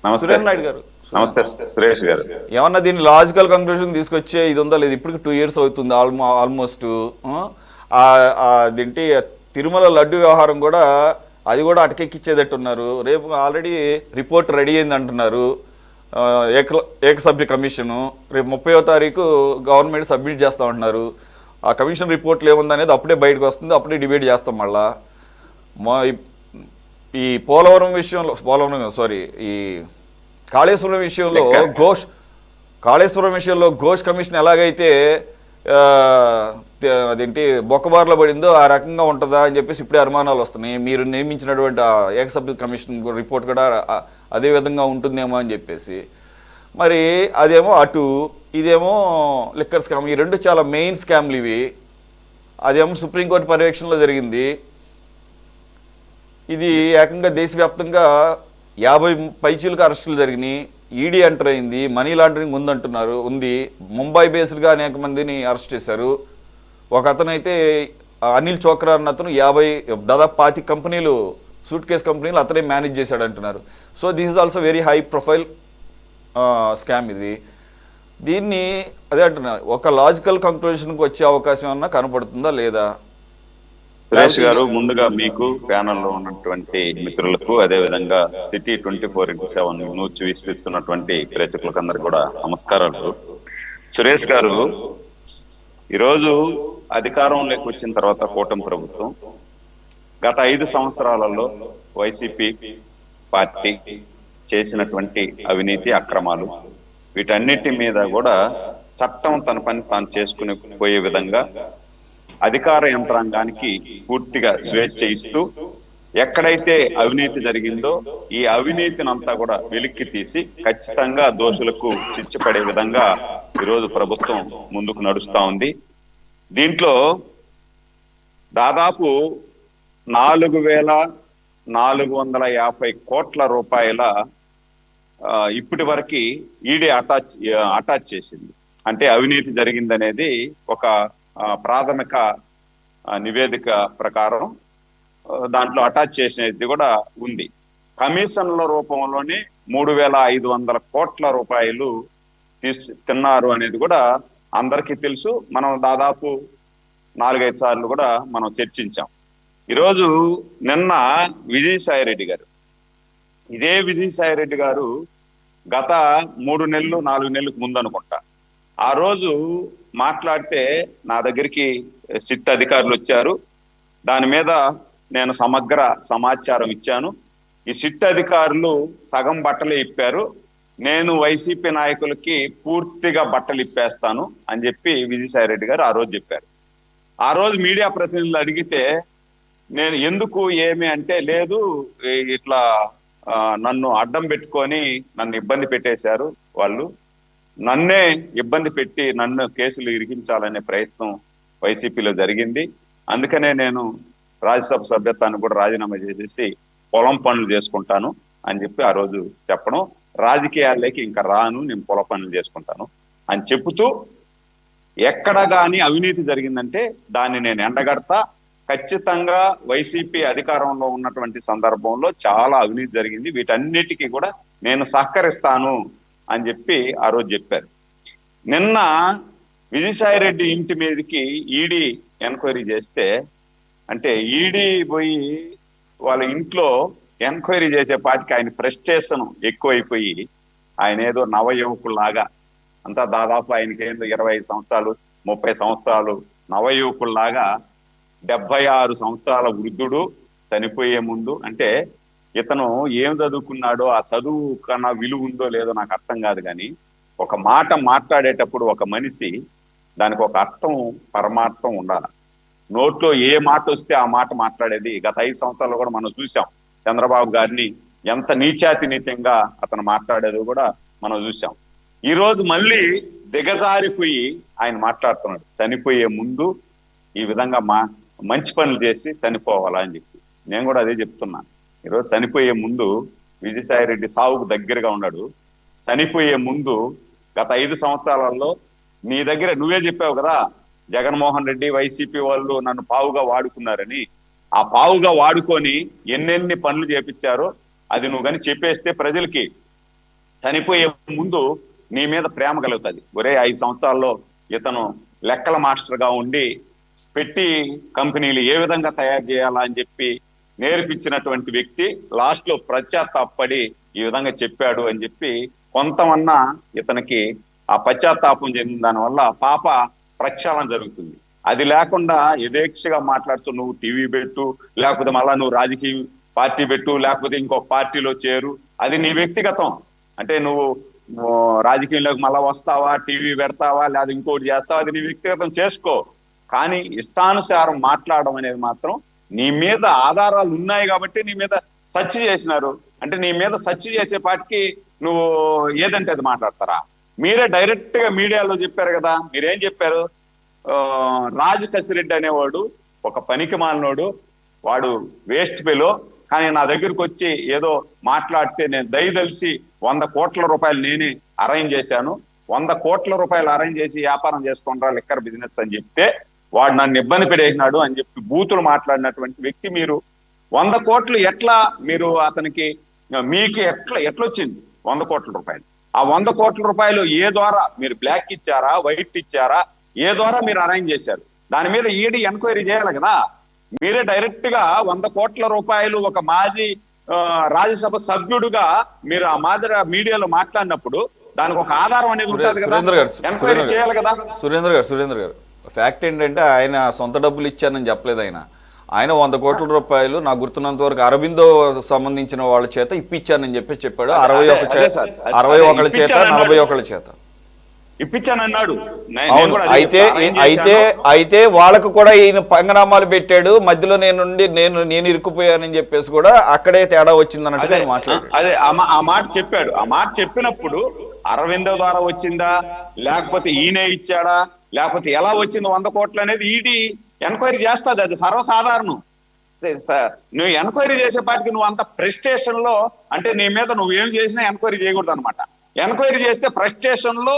నమస్తే. సురేంద్ర నాయుడు గారు. నమస్తే సురేష్ గారు. ఏమన్నా దీన్ని లాజికల్ కంక్లూజన్ తీసుకొచ్చే ఇది ఉందా లేదు? ఇప్పటికి 2 years అవుతుంది ఆల్మోస్ట్. అదేంటి తిరుమల లడ్డు వ్యవహారం కూడా అది కూడా అటకెక్కిచ్చేటట్టున్నారు. రేపు ఆల్రెడీ రిపోర్ట్ రెడీ అయింది అంటున్నారు. ఆ, ఏకసభ్య కమిషను రేపు 30వ తారీఖు గవర్నమెంట్ సబ్మిట్ చేస్తా ఉంటున్నారు. ఆ కమిషన్ రిపోర్ట్లు ఏముందనేది అప్పుడే బయటకు వస్తుంది, అప్పుడే డిబేట్ చేస్తాం మళ్ళా. మా ఈ పోలవరం విషయంలో ఈ కాళేశ్వరం విషయంలో కాళేశ్వరం విషయంలో ఘోష్ కమిషన్ ఎలాగైతే ఆ, అదేంటి బొక్కబార్లో పడిందో ఆ రకంగా ఉంటుందా అని చెప్పేసి ఇప్పుడే అనుమానాలు వస్తున్నాయి. మీరు నియమించినటువంటి ఆ ఏకసభ్య కమిషన్ రిపోర్ట్ కూడా అదే విధంగా ఉంటుందేమో అని చెప్పేసి. మరి అదేమో అటు, ఇదేమో లిక్కర్ స్కామ్. ఈ రెండు చాలా మెయిన్ స్కామ్లు ఇవి. అదేమో సుప్రీంకోర్టు పర్యవేక్షణలో జరిగింది. ఇది ఏకంగా దేశవ్యాప్తంగా 50 పైచీలకు అరెస్టులు జరిగినాయి. ఈడీ ఎంటర్ అయింది. మనీ లాండరింగ్ ఉంది. ముంబై బేస్డ్గా అనేక మందిని అరెస్ట్ చేశారు. ఒక అతనైతే అనిల్ చోక్రా అన్న అతను దాదాపు 25 కంపెనీలు, సూట్ కేస్ కంపెనీలు అతనే మేనేజ్ చేశాడు అంటున్నారు. So this is also very high profile scam ఇది. దీన్ని అదే అంటున్నారు, ఒక లాజికల్ కంక్లూషన్కి వచ్చే అవకాశం ఏమన్నా కనపడుతుందా లేదా? సురేష్ గారు, ముందుగా మీకు ప్యానల్లో ఉన్నటువంటి మిత్రులకు, అదే విధంగా సిటీ 24x7 న్యూస్ వీక్షిస్తున్నటువంటి ప్రేక్షకులకు అందరికి కూడా నమస్కారాలు. సురేష్ గారు, ఈరోజు అధికారంలోకి వచ్చిన తర్వాత కూటమి ప్రభుత్వం గత 5 సంవత్సరాలలో వైసీపీ పార్టీ చేసినటువంటి అవినీతి అక్రమాలు, వీటన్నిటి మీద కూడా చట్టం తన పని తాను చేసుకుని పోయే విధంగా అధికార యంత్రాంగానికి పూర్తిగా స్వేచ్ఛ ఇస్తూ, ఎక్కడైతే అవినీతి జరిగిందో ఈ అవినీతిని అంతా కూడా వెలిక్కి తీసి ఖచ్చితంగా దోషులకు శిక్ష పడే విధంగా ఈరోజు ప్రభుత్వం ముందుకు నడుస్తా ఉంది. దీంట్లో దాదాపు 4,450 కోట్ల రూపాయల ఇప్పటి వరకు ఈడీ అటాచ్ చేసింది. అంటే అవినీతి జరిగిందనేది ఒక ప్రాథమిక నివేదిక ప్రకారం దాంట్లో అటాచ్ చేసినది కూడా ఉంది. కమిషన్ల రూపంలోనే 3,500 కోట్ల రూపాయలు తిన్నారు అనేది కూడా అందరికీ తెలుసు. మనం దాదాపు 4-5 సార్లు కూడా మనం చర్చించాం. ఈరోజు నిన్న విజయసాయిరెడ్డి గారు, ఇదే విజయసాయిరెడ్డి గారు గత 3 నెలలు 4 నెలలకు ముందు అనుకుంటా, ఆ రోజు మాట్లాడితే నా దగ్గరికి సిట్ అధికారులు వచ్చారు. దాని మీద నేను సమగ్ర సమాచారం ఇచ్చాను. ఈ సిట్ అధికారులు సగం బట్టలు ఇప్పారు, నేను వైసీపీ నాయకులకి పూర్తిగా బట్టలు ఇప్పేస్తాను అని చెప్పి విజయసాయిరెడ్డి గారు ఆ రోజు చెప్పారు. ఆ రోజు మీడియా ప్రతినిధులు అడిగితే నేను ఎందుకు ఏమి అంటే, లేదు ఇట్లా నన్ను అడ్డం పెట్టుకొని నన్ను ఇబ్బంది పెట్టేశారు, వాళ్ళు నన్నే ఇబ్బంది పెట్టి నన్ను కేసులు ఇరికించాలనే ప్రయత్నం వైసీపీలో జరిగింది. అందుకనే నేను రాజ్యసభ సభ్యత్వాన్ని కూడా రాజీనామా చేసేసి పొలం పనులు చేసుకుంటాను అని చెప్పి ఆ రోజు చెప్పడం, రాజకీయాల్లోకి ఇంకా రాను, నేను పొలం పనులు చేసుకుంటాను అని చెబుతూ, ఎక్కడ కానీ అవినీతి జరిగిందంటే దాన్ని నేను ఎండగడతా, ఖచ్చితంగా వైసీపీ అధికారంలో ఉన్నటువంటి సందర్భంలో చాలా అవినీతి జరిగింది, వీటన్నిటికీ కూడా నేను సహకరిస్తాను అని చెప్పి ఆ రోజు చెప్పారు. నిన్న విజయసాయిరెడ్డి ఇంటి మీదకి ఈడీ ఎంక్వైరీ చేస్తే, అంటే ఈడీ పోయి వాళ్ళ ఇంట్లో ఎంక్వైరీ చేసే పాటికి ఆయన ఫ్రస్ట్రేషన్ ఎక్కువైపోయి, ఆయన ఏదో నవయువకుల్లాగా, అంతా దాదాపు ఆయనకి ఏదో 25 సంవత్సరాలు 30 సంవత్సరాలు నవయువకుల్లాగా 76 సంవత్సరాల వృద్ధుడు చనిపోయే ముందు, అంటే ఇతను ఏం చదువుకున్నాడో, ఆ చదువు కన్నా విలువ ఉందో లేదో నాకు అర్థం కాదు, కానీ ఒక మాట మాట్లాడేటప్పుడు ఒక మనిషి దానికి ఒక అర్థం పరమార్థం ఉండాలి. నోట్లో ఏ మాట వస్తే ఆ మాట మాట్లాడేది గత 5 సంవత్సరాలు కూడా మనం చూసాం. చంద్రబాబు గారిని ఎంత నీచాతినీతంగా అతను మాట్లాడేది కూడా మనం చూసాం. ఈ రోజు మళ్ళీ దిగజారిపోయి ఆయన మాట్లాడుతున్నాడు, చనిపోయే ముందు ఈ విధంగా మంచి పనులు చేసి చనిపోవాలా అని చెప్పి. నేను కూడా అదే చెప్తున్నా. ఈరోజు చనిపోయే ముందు విజయసాయిరెడ్డి సావుకు దగ్గరగా ఉన్నాడు. చనిపోయే ముందు గత 5 సంవత్సరాలలో నీ దగ్గర నువ్వే చెప్పావు కదా, జగన్మోహన్ రెడ్డి వైసీపీ వాళ్ళు నన్ను పావుగా వాడుకున్నారని. ఆ పావుగా వాడుకొని ఎన్నెన్ని పనులు చేపించారో అది నువ్వు కానీ చెప్పేస్తే ప్రజలకి చనిపోయే ముందు నీ మీద ప్రేమ కలుగుతుంది. ఒరే 5 సంవత్సరాల్లో ఇతను లెక్కల మాస్టర్గా ఉండి పెట్టి కంపెనీలు ఏ విధంగా తయారు చేయాలా అని చెప్పి నేర్పించినటువంటి వ్యక్తి లాస్ట్ లో పశ్చాత్తాపడి ఈ విధంగా చెప్పాడు అని చెప్పి కొంతమన్నా ఇతనికి ఆ పశ్చాత్తాపం చెందిన దాని వల్ల పాప ప్రక్షాళన జరుగుతుంది. అది లేకుండా యథేచ్ఛగా మాట్లాడుతూ నువ్వు టీవీ పెట్టు, లేకపోతే మళ్ళా నువ్వు రాజకీయ పార్టీ పెట్టు, లేకపోతే ఇంకొక పార్టీలో చేరు, అది నీ వ్యక్తిగతం. అంటే నువ్వు రాజకీయంలోకి మళ్ళా వస్తావా, టీవీ పెడతావా, లేదా ఇంకోటి చేస్తావా, అది నీ వ్యక్తిగతం చేసుకో. కానీ ఇష్టానుసారం మాట్లాడడం అనేది మాత్రం నీ మీద ఆధారాలు ఉన్నాయి కాబట్టి నీ మీద సర్చ్ చేసినారు. అంటే నీ మీద సర్చ్ చేసే పాటికి నువ్వు ఏదంటే అది మాట్లాడతారా? మీరే డైరెక్ట్ గా మీడియాలో చెప్పారు కదా. మీరేం చెప్పారు? రాజ్ కసిరెడ్డి అనేవాడు ఒక పనికి మాలినోడు, వాడు వేస్ట్ ఫెలో, కానీ నా దగ్గరకు వచ్చి ఏదో మాట్లాడితే నేను దయదలిసి 100 కోట్ల రూపాయలు నేనే అరేంజ్ చేశాను, 100 కోట్ల రూపాయలు అరేంజ్ చేసి వ్యాపారం చేసుకుంటారా లిక్కర్ బిజినెస్ అని చెప్తే వాడు నన్ను ఇబ్బంది పెడేసినాడు అని చెప్పి బూతులు మాట్లాడినటువంటి వ్యక్తి మీరు. 100 కోట్లు ఎట్లా మీరు అతనికి, మీకు ఎట్లొచ్చింది 100 కోట్ల రూపాయలు? ఆ 100 కోట్ల రూపాయలు ఏ ద్వారా మీరు బ్లాక్ ఇచ్చారా, వైట్ ఇచ్చారా, ఏ ద్వారా మీరు అరేంజ్ చేశారు? దాని మీద ఈడీ ఎంక్వైరీ చేయాలి కదా. మీరే డైరెక్ట్ గా 100 కోట్ల రూపాయలు ఒక మాజీ రాజ్యసభ సభ్యుడుగా మీరు ఆ మాదిరి మీడియాలో మాట్లాడినప్పుడు దానికి ఒక ఆధారం అనేది ఉంటుంది కదా, ఎంక్వైరీ చేయాలి కదా. సురేంద్ర గారు ఫ్యాక్ట్ ఏంటంటే ఆయన సొంత డబ్బులు ఇచ్చానని చెప్పలేదు. ఆయన 100 కోట్ల రూపాయలు నాకు గుర్తున్నంత వరకు అరబిందో సంబంధించిన వాళ్ళ చేత ఇప్పించానని చెప్పాడు. 61 చేత 41 చేత ఇప్పించానన్నాడు. అయితే వాళ్ళకు కూడా ఈయన పంగనామాలు పెట్టాడు, మధ్యలో నేను ఇరుక్కుపోయానని చెప్పేసి కూడా అక్కడే తేడా వచ్చిందన్నట్టుగా మాట్లాడాడు. అదే ఆ మాట చెప్పాడు. ఆ మాట చెప్పినప్పుడు అరవిందో ద్వారా వచ్చిందా, లేకపోతే ఈయనే ఇచ్చాడా, లేకపోతే ఎలా వచ్చింది 100 కోట్లు అనేది ఈడీ ఎంక్వైరీ చేస్తుంది. అది సర్వసాధారణం. నువ్వు ఎంక్వైరీ చేసేపాటికి నువ్వు అంత ప్రెస్టేషన్ లో, అంటే నీ మీద నువ్వు ఏం చేసినా ఎంక్వైరీ చేయకూడదు అనమాట. ఎంక్వైరీ చేస్తే ప్రెస్టేషన్ లో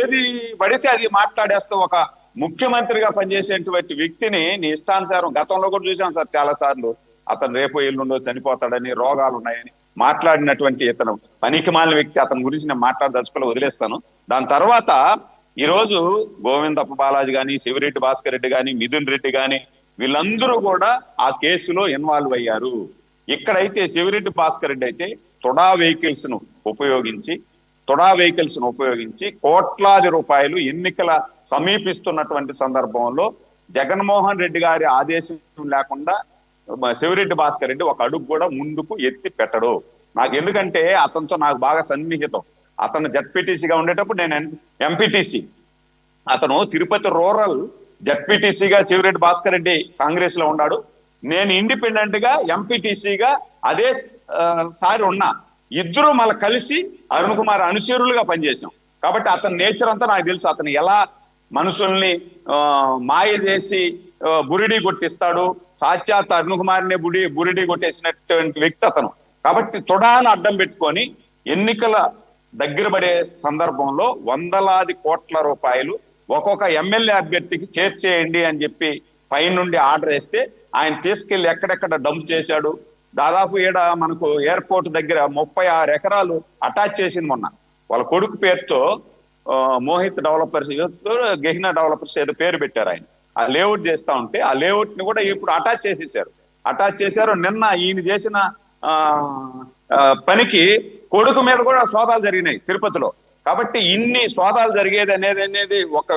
ఏది పడితే అది మాట్లాడేస్తావు. ఒక ముఖ్యమంత్రిగా పనిచేసేటువంటి వ్యక్తిని నీ ఇష్టానుసారం, గతంలో కూడా చూసాం సార్ చాలా సార్లు, అతను రేపు ఎల్లుండో చనిపోతాడని, రోగాలు ఉన్నాయని మాట్లాడినటువంటి ఇతను పనికి మాలిన వ్యక్తి. అతని గురించి నేను మాట్లాడదలుచుకోలే, వదిలేస్తాను. దాని తర్వాత ఈరోజు గోవిందప్ప బాలాజీ గాని, శివిరెడ్డి భాస్కర్ రెడ్డి గాని, మిథున్ రెడ్డి గాని, వీళ్ళందరూ కూడా ఆ కేసులో ఇన్వాల్వ్ అయ్యారు. ఇక్కడైతే శివిరెడ్డి భాస్కర్ రెడ్డి అయితే తుడా వెహికల్స్ ను ఉపయోగించి కోట్లాది రూపాయలు ఎన్నికల సమీపిస్తున్నటువంటి సందర్భంలో జగన్మోహన్ రెడ్డి గారి ఆదేశం లేకుండా శివిరెడ్డి భాస్కర్ రెడ్డి ఒక అడుగు కూడా ముందుకు ఎత్తి పెట్టడు. నాకు ఎందుకంటే అతనితో నాకు బాగా సన్నిహితం. అతను జడ్పీటీసీగా ఉండేటప్పుడు నేను ఎంపీటీసీ, అతను తిరుపతి రూరల్ జడ్పీటీసీగా శివిరెడ్డి భాస్కర్ రెడ్డి కాంగ్రెస్ లో ఉన్నాడు. నేను ఇండిపెండెంట్ గా ఎంపీటీసీగా అదే సారి ఉన్నా. ఇద్దరు మళ్ళీ కలిసి అరుణ్ కుమార్ అనుచరులుగా పనిచేశాం. కాబట్టి అతని నేచర్ అంతా నాకు తెలుసు. అతను ఎలా మనుషుల్ని మాయ చేసి బురిడి కొట్టిస్తాడు, సాక్షాత్ అరుణ్ కుమార్ని బురిడి కొట్టేసినటువంటి వ్యక్తి అతను. కాబట్టి తుడాను అడ్డం పెట్టుకొని ఎన్నికల దగ్గర పడే సందర్భంలో వందలాది కోట్ల రూపాయలు ఒక్కొక్క ఎమ్మెల్యే అభ్యర్థికి చేర్చేయండి అని చెప్పి పైనుండి ఆర్డర్ వేస్తే ఆయన తీసుకెళ్లి ఎక్కడెక్కడ డంప్ చేశాడు. దాదాపు ఈడ మనకు ఎయిర్పోర్ట్ దగ్గర 36 ఎకరాలు అటాచ్ చేసింది మొన్న. వాళ్ళ కొడుకు పేరుతో మోహిత్ డెవలపర్స్, గెహినా డెవలపర్స్ ఏదో పేరు పెట్టారు. ఆయన ఆ లేఅవుట్ చేస్తా ఉంటే ఆ లేఅవుట్ ని కూడా ఇప్పుడు అటాచ్ చేశారు. నిన్న ఈయన చేసిన పనికి కొడుకు మీద కూడా సోదాలు జరిగినాయి తిరుపతిలో. కాబట్టి ఇన్ని సోదాలు జరిగేది అనేది ఒక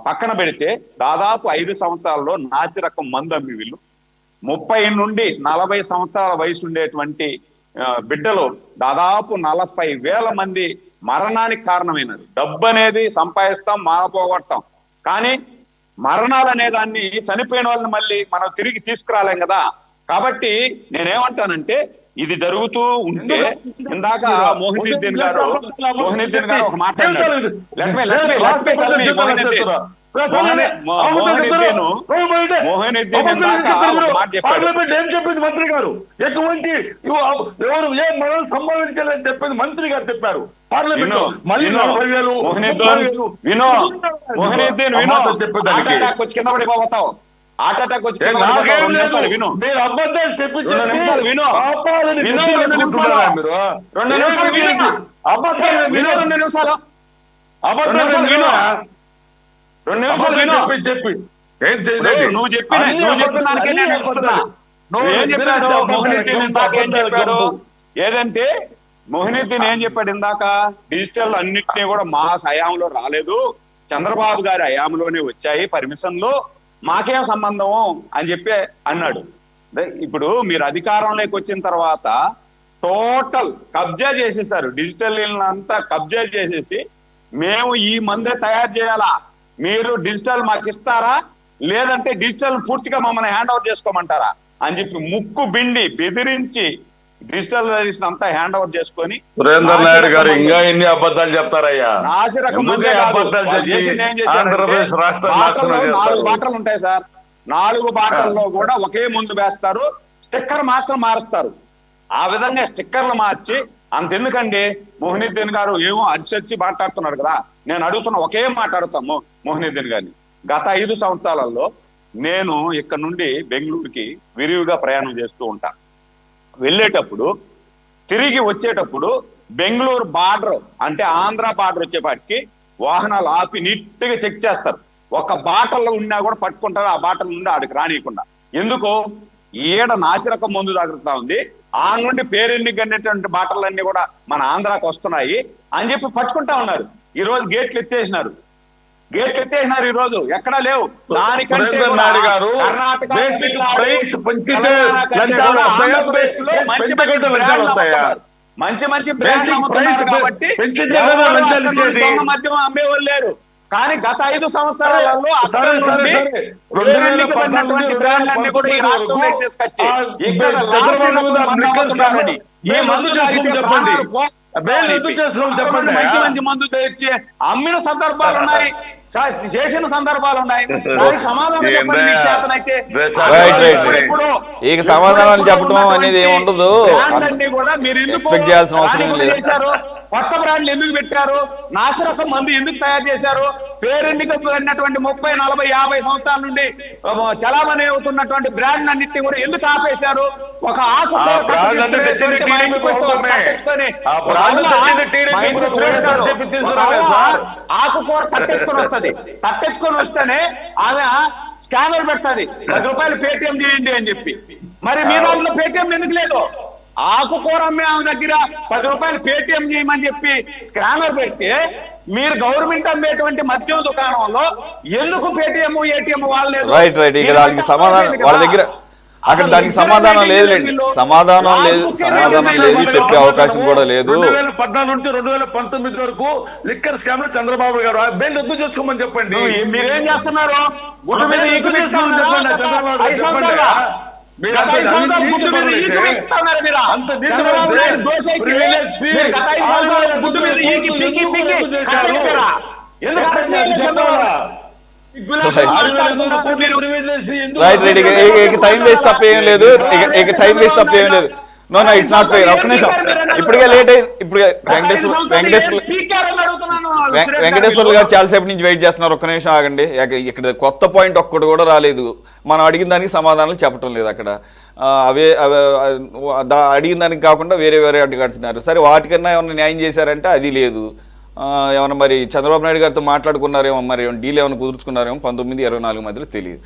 పక్కన పెడితే దాదాపు 5 సంవత్సరాల్లో నాసి రకం మందు అమ్మి వీళ్ళు 30 నుండి 40 సంవత్సరాల వయసు ఉండేటువంటి బిడ్డలు దాదాపు 40,000 మంది మరణానికి కారణమైనది. డబ్బు అనేది సంపాదిస్తాం, పోగొడతాం, కానీ మరణాలు అనే దాన్ని, చనిపోయిన వాళ్ళని మళ్ళీ మనం తిరిగి తీసుకురాలేం కదా. కాబట్టి నేనేమంటానంటే ఇది జరుగుతూ ఉంటే, ఇందాక మోహినుద్దీన్ గారు ఒక మాట్లాడారు. ఏం చెప్పింది మంత్రి గారు? ఎటువంటి ఎవరు ఏ మనం సంబంధించాలని చెప్పింది మంత్రి గారు చెప్పారు పార్లమెంట్. మళ్ళీ 40,000 కింద పడిపోతావు. హార్ట్ అటాక్ వచ్చి కింద నాకేం పడిపోతావు. 2 లేదు. నిమిషాలు విను. మీరు అబద్ధాలు చెప్పి 2 నిమిషాలు విను. పాపాలని విను, నెత్తిన 2 నిమిషాలు. పెట్టుకుంటున్నారా మీరు? 2 నిమిషాలు విను. అబద్ధాలు విను, 2 నిమిషాలు. అబద్ధాలు 2 నిమిషాలు విను. విను. 2 నిమిషాలు విను. చెప్పి ఏం ఇప్పుడు చేయలేదు. నువ్వు చెప్పిన దానికే నేను చెప్తున్నా. ఏం చెప్పాడు మొహినుద్దీన్ ఇందాక? ఏం చెప్పాడు? ఏదంటే మొహినుద్దీన్ ఏం చెప్పాడు ఇందాక? డిజిటల్ అన్నిటినీ కూడా మా హయాంలో రాలేదు, చంద్రబాబు గారి హయాంలోనే వచ్చాయి పర్మిషన్లు, మాకేం సంబంధం అని చెప్పి అన్నాడు. ఇప్పుడు మీరు అధికారంలోకి వచ్చిన తర్వాత టోటల్ కబ్జా చేసేసారు, డిజిటల్ అంతా కబ్జా చేసేసి మేము ఈ మందే తయారు చేయాలా, మీరు డిజిటల్ మాకు ఇస్తారా, లేదంటే డిజిటల్ పూర్తిగా మమ్మల్ని హ్యాండ్ ఓవర్ చేసుకోమంటారా అని చెప్పి ముక్కు బిండి బెదిరించి డిజిటల్ అంతా హ్యాండ్ ఓవర్ చేసుకొని సురేందర్ నాయుడు గారు ఇంకా ఎన్ని అబద్ధాలు చెప్తారయ్యా? నాసిరకం మందే కాదు. వాళ్ళు చేసింది ఏం చేశారంటే, ఆంధ్రప్రదేశ్ రాష్ట్రం బాటల్లో నాశనం 4 చేస్తారు. బాటలు ఉంటాయి సార్, 4 బాటల్లో కూడా ఒకే ముందు వేస్తారు, స్టిక్కర్ మాత్రం మారుస్తారు. ఆ విధంగా స్టిక్కర్లు మార్చి, అంతెందుకండి మొహినుద్దీన్ గారు ఏమో అరిచొచ్చి మాట్లాడుతున్నారు కదా, నేను అడుగుతున్న ఒకే మాట్లాడుతాము మొహినుద్దీన్ గారిని. గత 5 సంవత్సరాలలో నేను ఇక్కడ నుండి బెంగళూరుకి విరివిగా ప్రయాణం చేస్తూ ఉంటాను. వెళ్ళేటప్పుడు తిరిగి వచ్చేటప్పుడు బెంగళూరు బార్డర్ అంటే ఆంధ్ర బార్డర్ వచ్చేపాటికి వాహనాలు ఆపి నీట్గా చెక్ చేస్తారు. ఒక బాటల్లో ఉన్నా కూడా పట్టుకుంటారు, ఆ బాటల నుండి ఆడికి రానియకుండా. ఎందుకు? ఈడ నాసిరకం మందు జాగ్రత్త ఉంది, ఆ నుండి పేరెన్నిక అనేటువంటి బాటలన్నీ కూడా మన ఆంధ్రాకి వస్తున్నాయి అని చెప్పి పట్టుకుంటా ఉన్నారు. ఈ రోజు గేట్లు ఎత్తేసినారు ఈ రోజు, ఎక్కడా లేవు. దానికంటే కర్ణాటక, మంచి మంచి బ్రాండ్లు అమ్ముతున్నారు కాబట్టి మద్యం అమ్మేవాళ్ళు లేరు. కానీ గత 5 సంవత్సరాలలో అక్కడ నుండి పడినటువంటి బ్రాండ్లన్నీ కూడా ఈ రాష్ట్రంలోకి తీసుకొచ్చి ఇక్కడ అమ్ముతున్నారని, ఈ మందు తాగితే ప్రాణాలు పోతాయని మంచి మంచి మందు తెచ్చి అమ్మిన సందర్భాలు ఉన్నాయి, చేసిన సందర్భాలు ఉన్నాయి. దానికి సమాధానం చెప్పండి మీ చేతనైతే. ఇక సమాధానాలు చెప్పడం అనేది ఏమి ఉండదు, కూడా మీరు ఎందుకు చేయాల్సిన అవసరం లేదు. చేశారు? కొత్త బ్రాండ్లు ఎందుకు పెట్టారు? నాసిరకం మందు ఎందుకు తయారు చేశారు? పేరెన్నిక పడినటువంటి 30, 40, 50 సంవత్సరాల నుండి చలామణి అవుతున్నటువంటి బ్రాండ్లు అన్నింటినీ కూడా ఎందుకు ఆపేశారు? ఒక ఆకుకూర తట్టెత్తుకొని వస్తుంది, తట్టెత్తుకొని వస్తేనే ఆమె స్కానర్ పెడుతుంది, 10 రూపాయలు పేటిఎం చేయండి అని చెప్పి. మరి మీ దాంట్లో పేటిఎం ఎందుకు లేదు? ఆకుకూర అమ్మే ఆమె దగ్గర 10 రూపాయలు పేటిఎం చేయమని చెప్పి స్కానర్ పెడితే, మీరు గవర్నమెంట్ అమ్మేటువంటి మద్యం దుకాణంలో ఎందుకు పేటిఎం ఏటీఎం వాళ్ళలేదు? రైట్ రైట్ ఇక దానికి సమాధానం వాళ్ళ దగ్గర అక్కడ దానికి సమాధానం లేదులేండి, సమాధానం లేదు, చెప్పే అవకాశం కూడా లేదు. 2014 నుంచి 2019 వరకు లిక్కర్ స్కామ్ లో చంద్రబాబు గారు బెయిల్ రద్దు చేసుకోమని చెప్పండి. మీరేం చేస్తున్నారు? గుడ్డు మీద ఈకు రైట్ రైట్ ఇక టైం వేస్ట్ తప్ప ఏం లేదు, ఇక టైం వేస్ట్ తప్ప ఏం లేదు. No no it's not fair. ఒక్క నిమిషం, ఇప్పటికే లేట్ అయింది. ఇప్పుడు వెంకటేశ్వర్లు గారు చాలాసేపు నుంచి వెయిట్ చేస్తున్నారు. ఒక్క నిమిషం ఆగండి. ఇక్కడ కొత్త పాయింట్ ఒక్కటి కూడా రాలేదు. మనం అడిగిన దానికి సమాధానాలు చెప్పడం లేదు అక్కడ. అవే అడిగిన దానికి కాకుండా వేరే అడ్డుకుంటున్నారు. సరే వాటికన్నా ఏమన్నా న్యాయం చేశారంటే అది లేదు. ఏమన్నా మరి చంద్రబాబు నాయుడు గారితో మాట్లాడుకున్నారేమో, మరి డీల్ ఏమైనా కుదుర్చుకున్నారేమో 19-24 మధ్యలో తెలియదు.